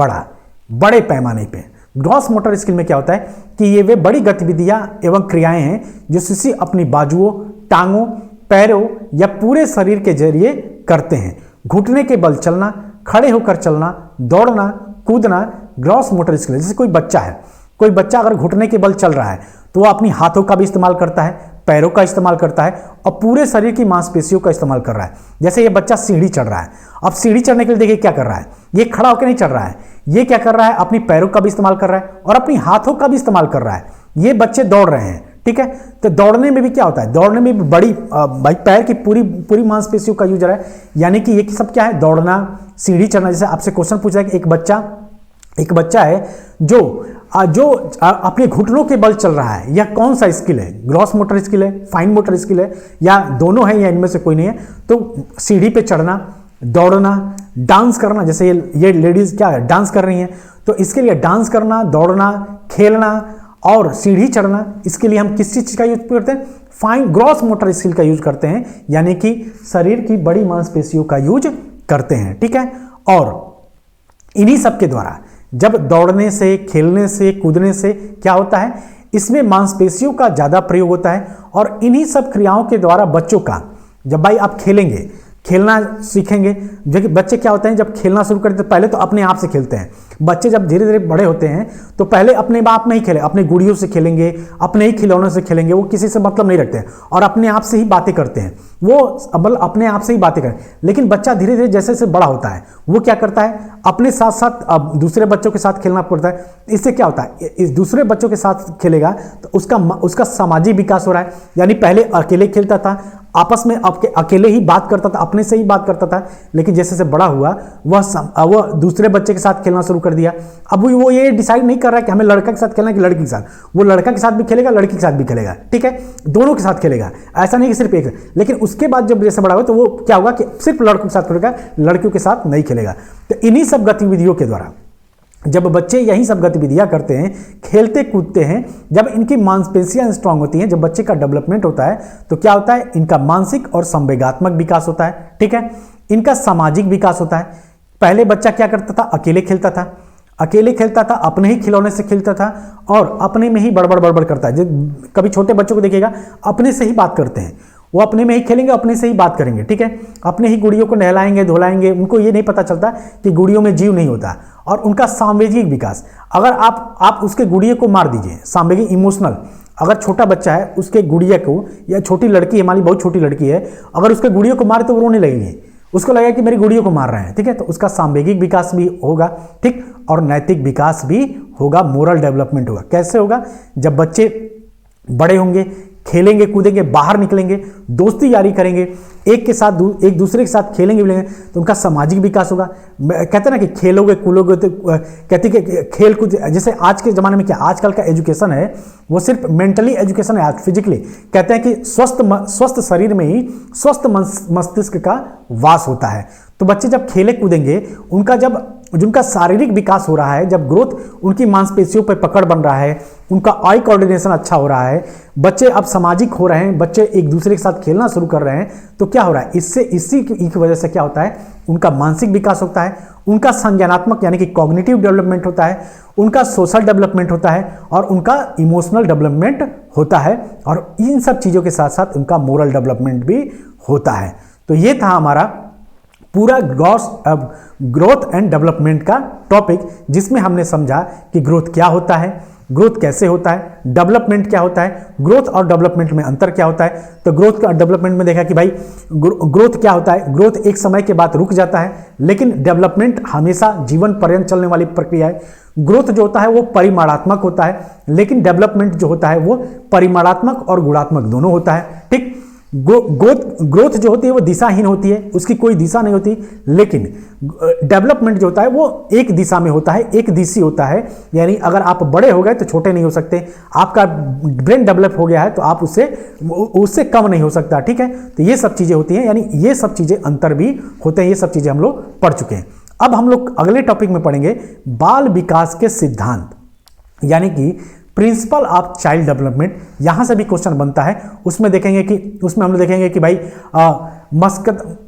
बड़े पैमाने पे। ग्रॉस मोटर स्किल में क्या होता है कि ये वे बड़ी गतिविधियां एवं क्रियाएं हैं जो शिशु अपनी बाजुओं, टांगों, पैरों या पूरे शरीर के जरिए करते हैं। घुटने के बल चलना, खड़े होकर चलना, दौड़ना, कूदना ग्रॉस मोटर स्किल। जैसे कोई बच्चा अगर घुटने के बल चल रहा है तो वो अपनी हाथों का भी इस्तेमाल करता है, पैरों का इस्तेमाल करता है और पूरे शरीर की मांसपेशियों का इस्तेमाल कर रहा है। जैसे ये बच्चा सीढ़ी चढ़ रहा है, अब सीढ़ी चढ़ने के लिए देखिए क्या कर रहा है, ये खड़ा होकर नहीं चढ़ रहा है, ये क्या कर रहा है, अपनी पैरों का भी इस्तेमाल कर रहा है और अपनी हाथों का भी इस्तेमाल कर रहा है। ये बच्चे दौड़ रहे हैं, ठीक है। तो दौड़ने में भी क्या होता है, दौड़ने में भी भाई पैर की पूरी मांसपेशियों का यूज हो रहा है, यानी कि ये सब क्या है, दौड़ना, सीढ़ी चढ़ना। जैसे आपसे क्वेश्चन पूछा है कि एक बच्चा है जो अपने घुटनों के बल चल रहा है, यह कौन सा स्किल है, ग्रॉस मोटर स्किल है, फाइन मोटर स्किल है, या दोनों है या इनमें से कोई नहीं है। तो सीढ़ी पे चढ़ना, दौड़ना, डांस करना, जैसे ये लेडीज क्या है, डांस कर रही हैं, तो इसके लिए डांस करना, दौड़ना, खेलना और सीढ़ी चढ़ना, इसके लिए हम किस चीज का यूज करते हैं, फाइन ग्रॉस मोटर स्किल का यूज करते हैं, यानी कि शरीर की बड़ी मांसपेशियों का यूज करते हैं, ठीक है। और इन्हीं सब के द्वारा जब दौड़ने से, खेलने से, कूदने से क्या होता है, इसमें मांसपेशियों का ज्यादा प्रयोग होता है। और इन्हीं सब क्रियाओं के द्वारा बच्चों का, जब भाई आप खेलेंगे, खेलना सीखेंगे, जो बच्चे क्या होते हैं जब खेलना शुरू करते हैं पहले तो अपने आप से खेलते हैं। बच्चे जब धीरे धीरे बड़े होते हैं तो पहले अपने बाप में ही खेले, अपने गुड़ियों से खेलेंगे, अपने ही खिलौनों से खेलेंगे, वो किसी से मतलब नहीं रखते हैं और अपने आप से ही बातें करते हैं, वो मतलब अपने आप से ही बातें करें। लेकिन बच्चा धीरे धीरे जैसे जैसे बड़ा होता है वो क्या करता है, अपने साथ साथ दूसरे बच्चों के साथ खेलना पड़ता है। इससे क्या होता है, इस दूसरे बच्चों के साथ खेलेगा तो उसका सामाजिक विकास हो रहा है, यानी पहले अकेले खेलता था, आपस में अकेले ही बात करता था, अपने से ही बात करता था, लेकिन जैसे जैसे बड़ा हुआ वह दूसरे बच्चे के साथ खेलना शुरू कर दिया। अब वो ये डिसाइड नहीं कर रहा है कि हमें लड़का के साथ खेलना है कि लड़की के साथ, वो लड़का के साथ भी खेलेगा, लड़की के साथ भी खेलेगा, ठीक है, दोनों के साथ खेलेगा, ऐसा नहीं कि सिर्फ एक। लेकिन उसके बाद जब जैसे बड़ा हुआ तो वो क्या होगा कि सिर्फ लड़कों के साथ खेलेगा, लड़कियों के साथ नहीं खेलेगा। तो इन्हीं सब गतिविधियों के द्वारा जब बच्चे यही सब गतिविधियां करते हैं, खेलते कूदते हैं, जब इनकी मांसपेशियां स्ट्रांग होती हैं, जब बच्चे का डेवलपमेंट होता है तो क्या होता है, इनका मानसिक और संवेगात्मक विकास होता है, ठीक है, इनका सामाजिक विकास होता है। पहले बच्चा क्या करता था, अकेले खेलता था, अपने ही खिलौने से खेलता था और अपने में ही बड़बड़ करता है। जब कभी छोटे बच्चों को देखिएगा अपने से ही बात करते हैं, वो अपने में ही खेलेंगे, अपने से ही बात करेंगे, ठीक है, अपने ही गुड़ियों को नहलाएंगे, धुलाएंगे, उनको ये नहीं पता चलता कि गुड़ियों में जीव नहीं होता। और उनका सामाजिक विकास, अगर आप उसके गुड़िया को मार दीजिए, सामाजिक इमोशनल, अगर छोटा बच्चा है उसके गुड़िया को, या छोटी लड़की है, हमारी बहुत छोटी लड़की है, अगर उसके गुड़िया को मारे तो वो रोने लगेगी, उसको लगेगा कि मेरी गुड़िया को मार रहे हैं, ठीक है, तो उसका सामाजिक विकास भी होगा, ठीक, और नैतिक विकास भी होगा, मोरल डेवलपमेंट होगा। कैसे होगा, जब बच्चे बड़े होंगे, खेलेंगे कूदेंगे, बाहर निकलेंगे, दोस्ती यारी करेंगे, एक दूसरे के साथ खेलेंगे मिलेंगे, तो उनका सामाजिक विकास होगा। कहते हैं ना कि खेलोगे कूलोगे तो कहते कि खेल कूद, जैसे आज के ज़माने में क्या आजकल का एजुकेशन है वो सिर्फ मेंटली एजुकेशन है, आज फिजिकली कहते हैं कि स्वस्थ शरीर में ही स्वस्थ मस्तिष्क का वास होता है। तो बच्चे जब खेले कूदेंगे, जिनका शारीरिक विकास हो रहा है, जब ग्रोथ, उनकी मांसपेशियों पर पकड़ बन रहा है, उनका आई कोऑर्डिनेशन अच्छा हो रहा है, बच्चे अब सामाजिक हो रहे हैं, बच्चे एक दूसरे के साथ खेलना शुरू कर रहे हैं, तो क्या हो रहा है, इसी की वजह से क्या होता है, उनका मानसिक विकास होता है, उनका संज्ञानात्मक यानी कि कॉग्निटिव डेवलपमेंट होता है, उनका सोशल डेवलपमेंट होता है और उनका इमोशनल डेवलपमेंट होता है, और इन सब चीज़ों के साथ साथ उनका मोरल डेवलपमेंट भी होता है। तो ये था हमारा पूरा ग्रोथ एंड डेवलपमेंट का टॉपिक, जिसमें हमने समझा कि ग्रोथ क्या होता है, ग्रोथ कैसे होता है, डेवलपमेंट क्या होता है, ग्रोथ और डेवलपमेंट में अंतर क्या होता है। तो ग्रोथ और डेवलपमेंट में देखा कि भाई ग्रोथ क्या होता है, ग्रोथ एक समय के बाद रुक जाता है, लेकिन डेवलपमेंट हमेशा जीवन पर्यंत चलने वाली प्रक्रिया है। ग्रोथ जो होता है वो परिमाणात्मक होता है, लेकिन डेवलपमेंट जो होता है वो परिमाणात्मक और गुणात्मक दोनों होता है। ठीक, ग्रोथ जो होती है वो दिशाहीन होती है, उसकी कोई दिशा नहीं होती, लेकिन डेवलपमेंट जो होता है वो एक दिशा में होता है, एक दिशी होता है। यानी अगर आप बड़े हो गए तो छोटे नहीं हो सकते, आपका ब्रेन डेवलप हो गया है तो आप उससे कम नहीं हो सकता। ठीक है, तो ये सब चीजें होती हैं, यानी ये सब चीजें अंतर भी होते हैं, ये सब चीजें हम लोग पढ़ चुके हैं। अब हम लोग अगले टॉपिक में पढ़ेंगे बाल विकास के सिद्धांत, यानी कि प्रिंसिपल ऑफ चाइल्ड डेवलपमेंट। यहां से भी क्वेश्चन बनता है, उसमें हम लोग देखेंगे कि भाई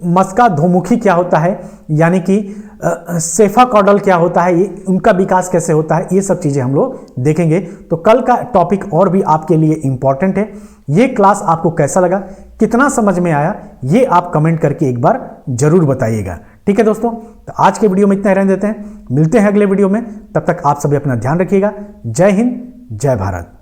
मस्का धोमुखी क्या होता है, यानी कि सेफाकॉडल क्या होता है, ये उनका विकास कैसे होता है, ये सब चीजें हम लोग देखेंगे। तो कल का टॉपिक और भी आपके लिए इंपॉर्टेंट है। ये क्लास आपको कैसा लगा, कितना समझ में आया, ये आप कमेंट करके एक बार जरूर बताइएगा। ठीक है दोस्तों, तो आज के वीडियो में इतना ही रहने देते हैं, मिलते हैं अगले वीडियो में, तब तक आप सभी अपना ध्यान रखिएगा। जय हिंद, जय भारत।